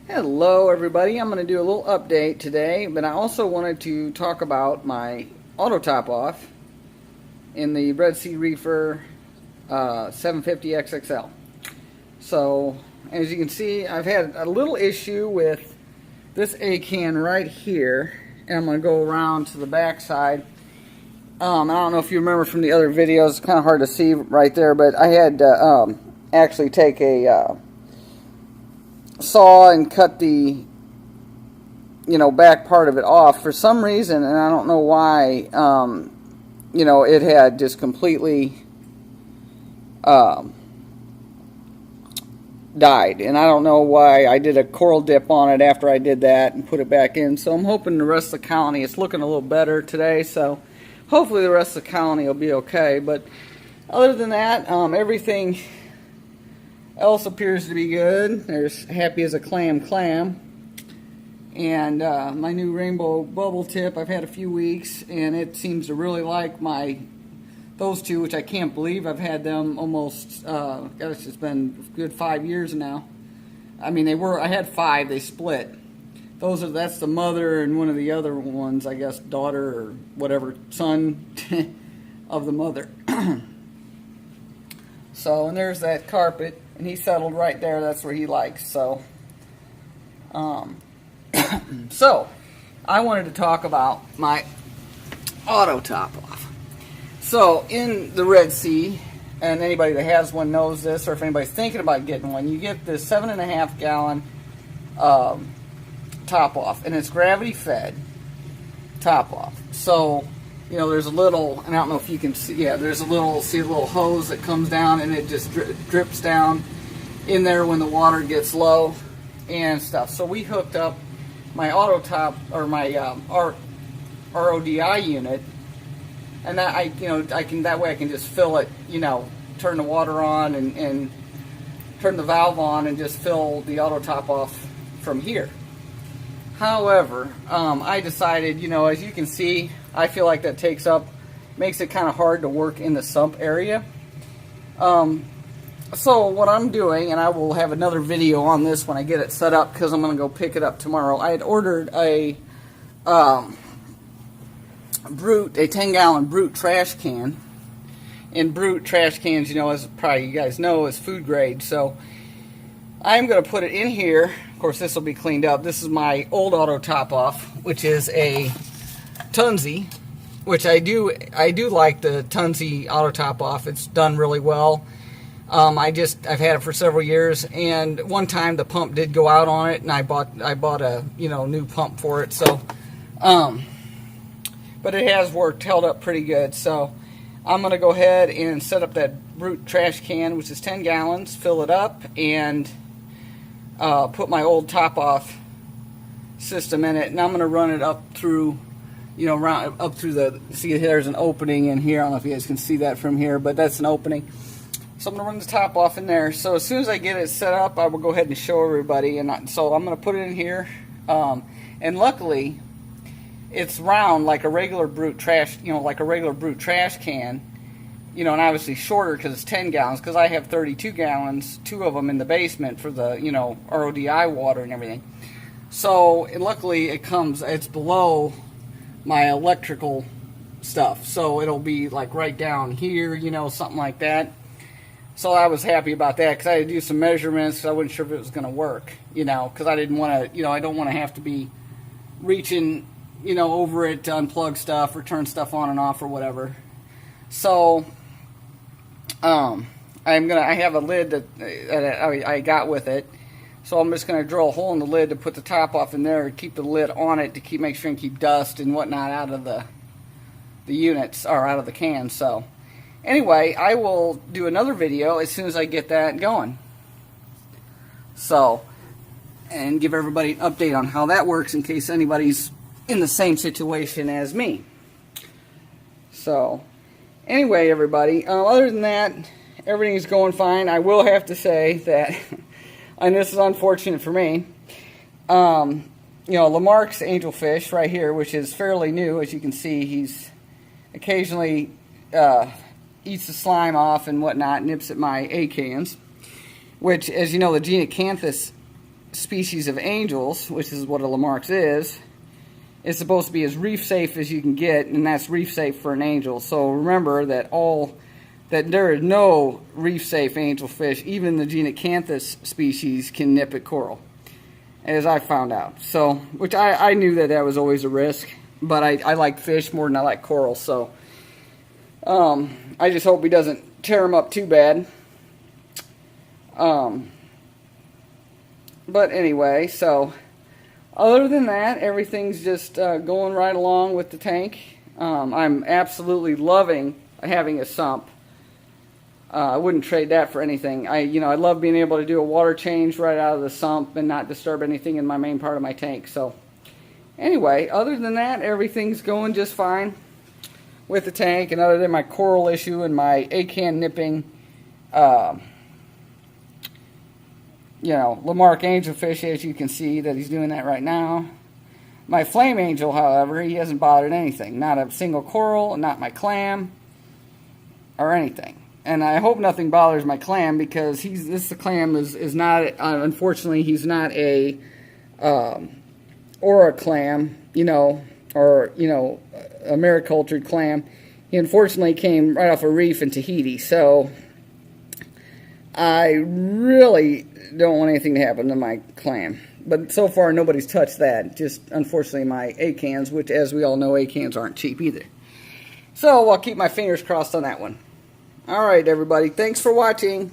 Hello everybody, I'm going to do a little update today, but I also wanted to talk about my auto top off in the Red Sea Reefer 750 XXL. So as you can see, I've had a little issue with this A can right here, and I'm going to go around to the back side. I don't know if you remember from the other videos, it's kind of hard to see right there, but I had to actually take a saw and cut the back part of it off for some reason, and I don't know why. It had just completely died, and I don't know why. I did a coral dip on it after I did that and put it back in, so I'm hoping the rest of the colony, it's looking a little better today, so hopefully the rest of the colony will be okay. But other than that, everything else appears to be good. There's happy as a clam. And my new rainbow bubble tip, I've had a few weeks, and it seems to really like those two, which I can't believe I've had them almost, gosh, it's been a good 5 years now. I mean, I had 5, they split. That's the mother, and one of the other ones, I guess, daughter or whatever, son of the mother. So, and there's that carpet, and he settled right there. That's where he likes. So, so I wanted to talk about my auto top off. So, in the Red Sea, and anybody that has one knows this, or if anybody's thinking about getting one, you get this 7.5 gallon top off, and it's gravity fed top off. So, there's a little, and I don't know if you can see, there's a little hose that comes down, and it just drips down in there when the water gets low and stuff. So we hooked up my auto top, or my RODI unit, and that that way I can just fill it, turn the water on and turn the valve on and just fill the auto top off from here. However, I decided, as you can see, I feel like that makes it kind of hard to work in the sump area. So what I'm doing, and I will have another video on this when I get it set up, because I'm going to go pick it up tomorrow. I had ordered a 10-gallon Brute trash can. And Brute trash cans, as probably you guys know, is food grade. So I'm going to put it in here. Of course, this will be cleaned up. This is my old auto top off, which is a Tunzi, which I do like the Tunzi auto top off. It's done really well. I've had it for several years, and one time the pump did go out on it, and I bought a new pump for it. So, but it has held up pretty good. So I'm gonna go ahead and set up that Brute trash can, which is 10 gallons, fill it up, and put my old top off system in it, and I'm gonna run it up through, up through see, there's an opening in here. I don't know if you guys can see that from here, but that's an opening. So I'm going to run the top off in there. So as soon as I get it set up, I will go ahead and show everybody. And so I'm going to put it in here. And luckily, it's round like a regular Brute trash, like a regular Brute trash can. And obviously shorter because it's 10 gallons. Because I have 32 gallons, 2 of them in the basement for the, RODI water and everything. So luckily it's below my electrical stuff. So it'll be like right down here, something like that. So I was happy about that, because I had to do some measurements. So I wasn't sure if it was going to work, because I didn't want to, I don't want to have to be reaching, over it to unplug stuff or turn stuff on and off or whatever. So I have a lid that I got with it. So I'm just going to drill a hole in the lid to put the top off in there, keep the lid on it to make sure and keep dust and whatnot out of the units, or out of the can. So anyway, I will do another video as soon as I get that going. So, and give everybody an update on how that works in case anybody's in the same situation as me. So, anyway, everybody, other than that, everything's going fine. I will have to say that, and this is unfortunate for me, Lamarck's angelfish right here, which is fairly new, as you can see, he's occasionally eats the slime off and whatnot, nips at my A cans, which, as you know, the Genacanthus species of angels, which is what a Lamarck's is supposed to be as reef safe as you can get, and that's reef safe for an angel. So remember that there is no reef safe angelfish, even the Genacanthus species, can nip at coral, as I found out. So, which I knew that was always a risk, but I like fish more than I like coral, so I just hope he doesn't tear them up too bad. But anyway, so other than that, everything's just going right along with the tank. I'm absolutely loving having a sump. I wouldn't trade that for anything. I love being able to do a water change right out of the sump and not disturb anything in my main part of my tank. So anyway, other than that, everything's going just fine with the tank. And other than my coral issue and my acan nipping, Lamarck angelfish, as you can see that he's doing that right now. My flame angel, however, he hasn't bothered anything. Not a single coral, not my clam, or anything. And I hope nothing bothers my clam, because the clam is not, unfortunately, he's not a aura clam, or a maricultured clam. He unfortunately came right off a reef in Tahiti, so I really don't want anything to happen to my clam. But so far, nobody's touched that. Just, unfortunately, my acans, which, as we all know, acans aren't cheap either. So I'll keep my fingers crossed on that one. All right, everybody. Thanks for watching.